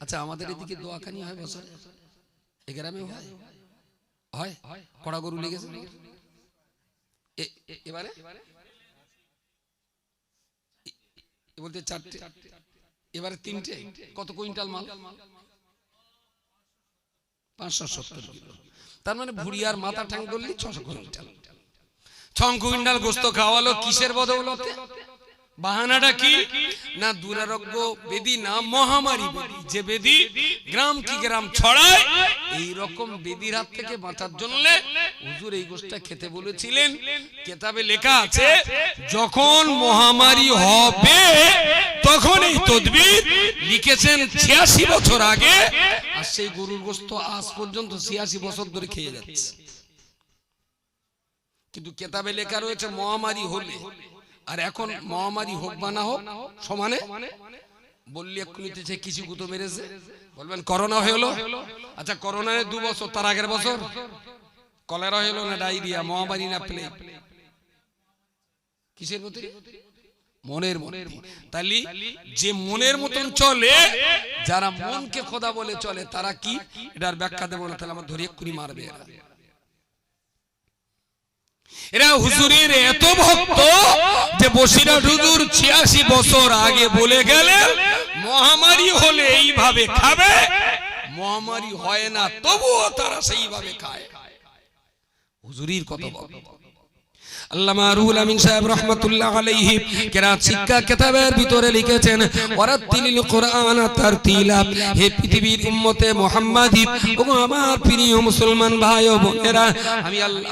আচ্ছা আমাদের এদিকে দোয়াখানি হয় বছরে, এই গ্রামেও হয়, হয় কড়া গরু লেগেছে এবারে বলতে 4টে, এবারে 3টে, কত কুইন্টাল মাল? 570 কিলো। তার মানে ভুড়িয়ার মাথা ঠ্যাং ধরলি 600 কুইন্টাল। 6 কুইন্টাল গোস্ত খাওয়ালো কিসের বদৌলতে? বাহানাটা কি না দুরারোগ্য বেদি না মহামারী বেদি, যে বেদি গ্রাম কি গ্রাম ছড়ায়, এই রকম বেদির হাত থেকে বাঁচার জন্য হুজুর এই গোশতটা খেতে বলেছিলেন। কিতাবে লেখা আছে যখন মহামারী হবে তখন এই তদবির লিখেছেন 86 বছর আগে, আর সেই গরুর গোশত আজ পর্যন্ত 86 বছর ধরে খেয়ে যাচ্ছে। কিন্তু কিতাবে লেখা রয়েছে মহামারী হলে, আর এখন মহামারী হোক বা না হোক সমানে। বললি এক্ষুনিতে কিছু গুতো মেরেছে, বলবেন করোনা হলো। আচ্ছা করোনার 2 বছর, তার আগের বছর কলেরা হলো না ডায়রিয়া, মহামারী না প্লেগ? কিসের মধ্যে? মনের মধ্যে। তাহলে যে মনের মতন চলে, যারা মনকে খোদা বলে চলে, তারা কি এটার ব্যাখ্যা দেবো না, তাহলে আমার ধরে এক্ষুনি মারবে। এরা হুজুরের এত ভক্ত যে বসিরহাট হুজুর 86 বছর আগে বলে গেলেন মহামারী হলে এইভাবে খাবে, মহামারী হয় না তবুও তারা সেইভাবে খায়। হুজুরির কত ভক্ত। আল্লামা রুহুল আমিন সাহেব রাহমাতুল্লাহ আলাইহি কেরাত শিক্ষা কিতাবের ভিতরে লিখেছেন ওয়ারাতিলিল কুরআন তারতিলা। হে পৃথিবীর উম্মতে মুহাম্মাদি, ও আমার প্রিয় মুসলমান ভাই ও বোনেরা,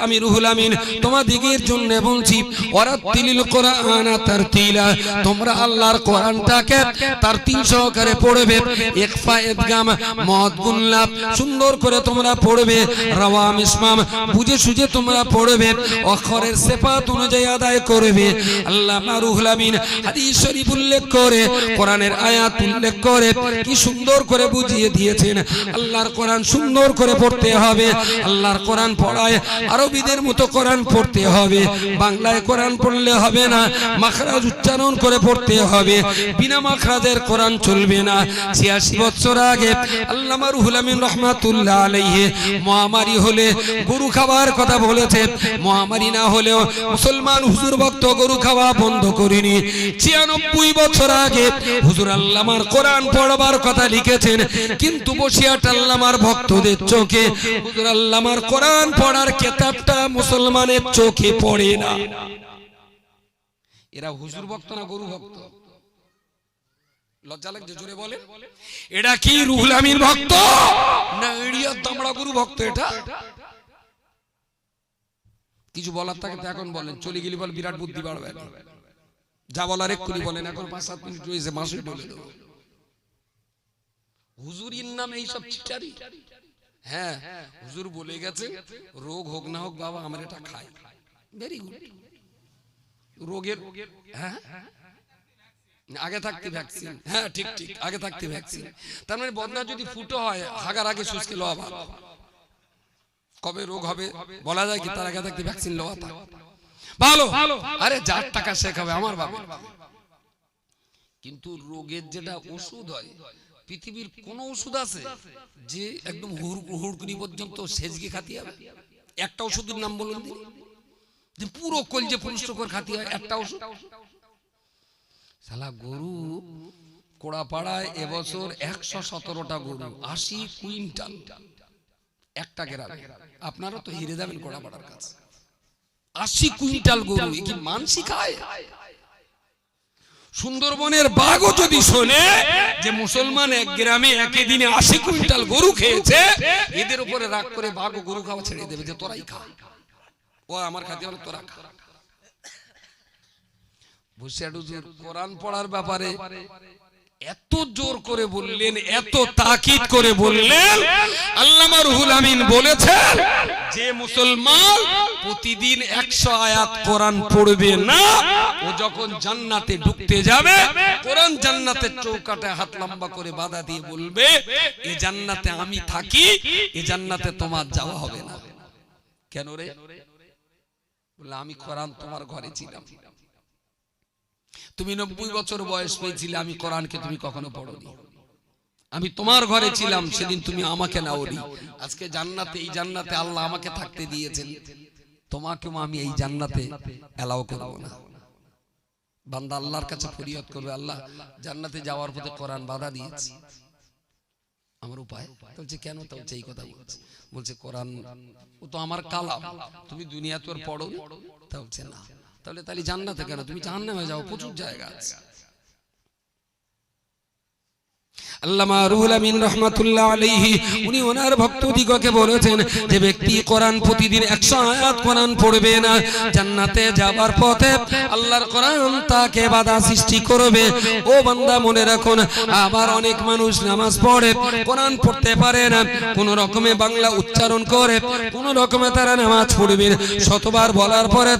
আমি রুহুল আমিন তোমাদের জন্য বলছি ওয়ারাতিলিল কুরআন তারতিলা। তোমরা আল্লাহর কোরআনটাকে তারতিল সহকারে পড়বে, ইকফা ইদগাম মদ গুনলাব সুন্দর করে তোমরা পড়বে, রাওয়া মিসমাম বুঝে সুঝে তোমরা পড়বে, অক্ষরের সেফাত অনুযায়ী আদায় করবে। আল্লামা রুহুল আমিন হাদিস শরীফ উল্লেখ করে, কোরআনের আয়াত উল্লেখ করে কি সুন্দর করে বুঝিয়ে দিয়েছেন। আল্লাহর কোরআন সুন্দর করে পড়তে হবে। আল্লাহর কোরআন পড়ায় আরবিদের মতো কোরআন পড়তে হবে, বাংলায় কোরআন পড়লে হবে না, মাখরাজ উচ্চারণ করে পড়তে হবে, বিনা মাখরাজের কোরআন চলবে না। 86 বছর আগে আল্লামা রুহুল আমিন রাহমাতুল্লাহ আলাইহি মহামারী হলে গরু খাবার কথা বলেছে। মহামারী না হলেও মুসলমান হুজুর ভক্ত গরু খাওয়া বন্ধ করেনি। 96 বছর আগে হুজুর আল্লামার কোরআন পড়বার কথা লিখেছেন, কিন্তু বসিরহাট আল্লামার ভক্তদের চোখে হুজুর আল্লামার কোরআন পড়ার কিতাবটা মুসলমানের চোখে পড়ে না। এরা হুজুর ভক্ত না গরু ভক্ত? লজ্জা লাগছে জোরে বলে। এটা কি রুহুল আমিন ভক্ত না এড়িয়া দামড়া গরু ভক্ত? এটা কিছু বলার থাকে তো এখন বলেন, চলে গেলি বল বিরাট বুদ্ধি বাড়বে, যা বলার এক্ষুনি বলেন, এখন 5-7 মিনিট রয়েছে মাসে বলে দেবো। হুজুরির নামে এইসব চিটারি। হ্যাঁ হুজুর বলে গেছে রোগ হোক না হোক বাবা আমার এটা খাই, ভেরি গুড। রোগের হ্যাঁ আগে থাকতে ভ্যাকসিন, হ্যাঁ ঠিক ঠিক আগে থাকতে ভ্যাকসিন। তার মানে বদনা যদি ফুটো হয় হাগার আগে শুষ্কে লওয়া ভালো। কবে রোগ হবে বলা যায় কি, তার আগে থাকতে ভ্যাকসিন লওয়া ভালো। আরে যার টাকা সে খাবে আমার ভাবে। কিন্তু রোগের যেটা ওষুধ হয়, পৃথিবীর কোন ওষুধ আছে যে একদম হুড়কুনি পর্যন্ত সেজকে খাতি হবে? একটা ওষুধের নাম বলুন যে পুরো কলজে পুরুষকর খাতি হয় একটা ওষুধ? শালা গরু কোড়াপাড়ায় এবছর 117টা গরু, 80 কুইন্টাল একটা গ্রামে। আপনারা তো হিরে যাবেন কোড়াপাড়ার কাছে, 80 কুইন্টাল গরু কি মানসি খায়? সুন্দরবনের বাঘও যদি শোনে যে মুসলমান এক গ্রামে একই দিনে 80 কুইন্টাল গরু খেয়েছে, এদের উপরে রাগ করে বাঘ ও গরু খাওয়া ছেড়ে দেবে যে তোরাই খা, ও আমার খাতে হলো তোরা খা। বসিরহাট হুজুর কোরআন পড়ার ব্যাপারে এত জোর করে বললেন, এত তাকিদ করে বললেন। আল্লামা রুহুল আমিন বলেছেন যে মুসলমান প্রতিদিন 100 আয়াত কোরআন পড়বে না, ও যখন জান্নাতে ঢুকতে যাবে কোরআন জান্নাতের চৌকাঠে হাত লম্বা করে বাধা দিয়ে বলবে এই জান্নাতে আমি থাকি, এই জান্নাতে তোমার যাওয়া হবে না। কেন রে? বলে আমি কোরআন তোমার ঘরে ছিলাম, তুমি 90 বছর বয়স পেয়েছিলে, আমি কোরআনকে তুমি কখনো পড়োনি, আমি তোমার ঘরে ছিলাম সেদিন তুমি আমাকে নাওনি, আজকে জান্নাতে, এই জান্নাতে আল্লাহ আমাকে থাকতে দিয়েছেন, তোমাকেও আমি এই জান্নাতে এলাও করব না। বান্দা আল্লাহর কাছে ফরিয়াদ করবে, আল্লাহ জান্নাতে যাওয়ার পথে কোরআন বাধা দিয়েছে, আমার উপায়? বলছে কেন? তো বলছে এই কথা বলছে, বলছে কোরআন ও তো আমার কালাম, তুমি দুনিয়া তো আর পড়ো। তা বলছে না, তাহলে জান্নাতে কেন? তুমি জাহান্নামে যাও, প্রচুর জায়গা আছে। আল্লামা রুহুল আমিন রাহমাতুল্লাহ আলাইহি উনি ওনার ভক্তদিগকে বলেছেন যে ব্যক্তি কোরআন প্রতিদিন 100 আয়াত কোরআন পড়বে না, জান্নাতে যাবার পথে আল্লাহর কোরআন তাকে বাধা সৃষ্টি করবে। ও বান্দা মনে রাখুন, আবার অনেক মানুষ নামাজ পড়ে, কোরআন পড়তে পারে না, কোন রকমে বাংলা উচ্চারণ করে কোন রকমে তারা নামাজ পড়বে, শতবার বলার পরে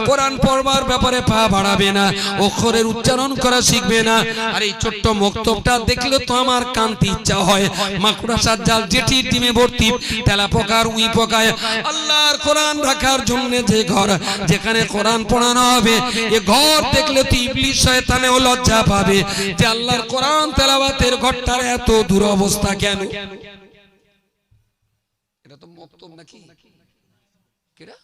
কোরআন পড়বার ব্যাপারে পা বাড়াবে না, অক্ষরের উচ্চারণ করা শিখবে না। আর এই ছোট্ট মক্তবটা দেখলে তো আমার কান্তি ইচ্ছা হয়, মাকড়সার জাল জেঠির ডিমে ভর্তি, তেলা পোকার উই পোকায়। আল্লাহর কোরআন রাখার জন্য যে ঘর, যেখানে কোরআন পড়ানো হবে, এই ঘর দেখলে তো ইবলিস শয়তানেও লজ্জা পাবে যে আল্লাহর কোরআন তেলাওয়াতের ঘরটার এত দুরবস্থা কেন? এটা তো মক্তব নাকি? কেডা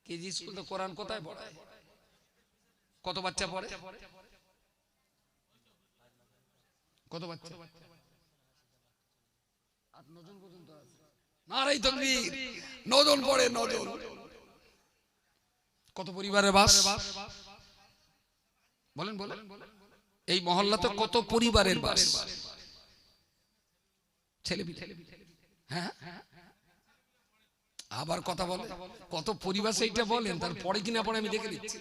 কেজি স্কুল তো কোরআন কোথায় পড়ায়? কত বাচ্চা পড়ে? কত বাচ্চা? 8-9 জন পর্যন্ত আছে। নারে তাকবীর, 9 জন পড়ে, 9 জন। কত পরিবারের বাস? বলেন বলেন, এই মহল্লাতে কত পরিবারের বাস? ছেলে পিলে, হ্যাঁ আবার কথা বলে কত পরিবার, সেইটা বলেন, তার পড়ে কিনা পড়ে আমি দেখে দিচ্ছি।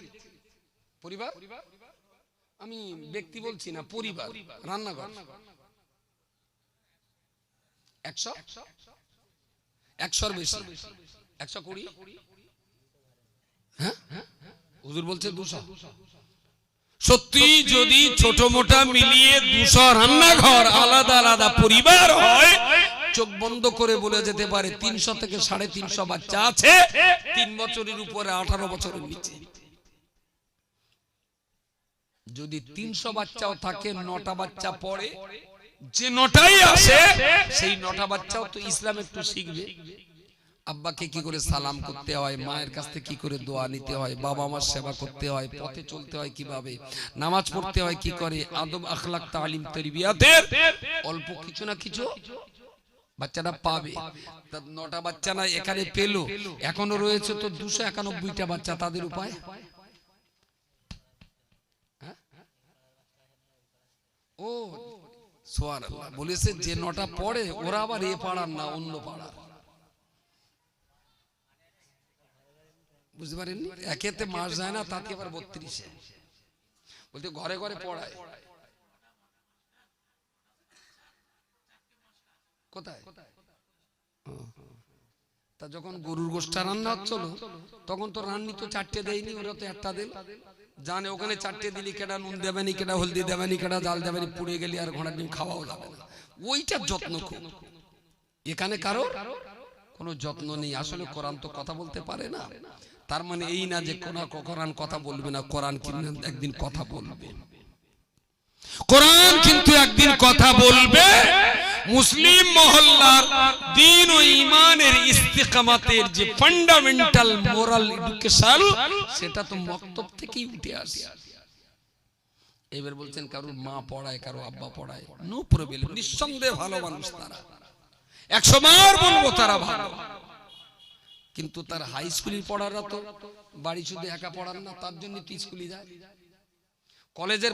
পরিবার আমি ব্যক্তি বলছি না, পরিবার, রান্নাঘর 100 বেশি, 120। হ্যাঁ হুজুর বলছে 200। সত্যি যদি ছোট মোটা মিলিয়ে 200 রান্নাঘর, আলাদা আলাদা পরিবার হয়, চোখ বন্ধ করে বলে যেতে পারে 300 থেকে 350 বাচ্চা আছে, 3 বছরের উপরে 18 বছরের নিচে। যদি 300 বাচ্চাও থাকে, 9টা বাচ্চা পড়ে, যে 9টাই আসে সেই 9টা বাচ্চাও তো ইসলাম একটু শিখবে। আব্বাকে কি করে সালাম করতে হয়, মায়ের কাছ থেকে কি করে দোয়া নিতে হয়, বাবা মার সেবা করতে হয়, পথে চলতে হয় কিভাবে, নামাজ পড়তে হয় কি করে, আদব আখলাক তালিম তারবিয়াতের অল্প কিছু না কিছু বাচ্চারা পাবে। 9টা বাচ্চা না এখানে পেলো, এখনো রয়েছে তো 291টা বাচ্চা, তাদের উপায়? ও সুবহানাল্লাহ, বলেছে যে 9টা পড়ে ওরা আবার এ পাড়ার না, অন্য পাড়ার। বুঝতে পারেননি? একেতে মাস যায় না, তাতে আবার 32-এ বলতে ঘরে ঘরে পড়ায়। কোথায়? তা যখন গরুর গোশটা রান্না হচ্ছিল তখন তো রান্নি তো 4টে দেয়নি, ওরা তো 1টা দিল, জানে ওখানে 4টে দিলি কেডা নুন দেবেনি, কেডা হলদি দেবেনি, কেডা জাল দেবেনি, পুড়ে গেলি আর ঘোড়ার ডিম খাওয়াও যাবে না। ওইটার যত্ন খুব। এখানে কারো কোনো যত্ন নেই। আসলে কোরআন তো কথা বলতে পারে না, তার মানে এই না যে কোরআন কথা বলবে না, কোরআন কিন্তু একদিন কথা বলবে। কোরআন কিন্তু একদিন কথা বলবে। মুসলিম মহল্লার দ্বীন ও ঈমানের ইস্তিকামাতের যে ফান্ডামেন্টাল মোরাল এডুকেশন, সেটা তো মক্তব থেকেই উঠে আসে। এবার বলছেন কারোর মা পড়ায়, কারো আব্বা পড়ায়, নো প্রবলেম, নিঃসন্দেহে ভালো মানুষ তারা, 100 বার বলবো তারা ভালো। কিন্তু তার হাই স্কুলে পড়ারা তো বাড়ি শুধু একা পড়ান না, তার জন্য তো স্কুলে যায়। কলেজের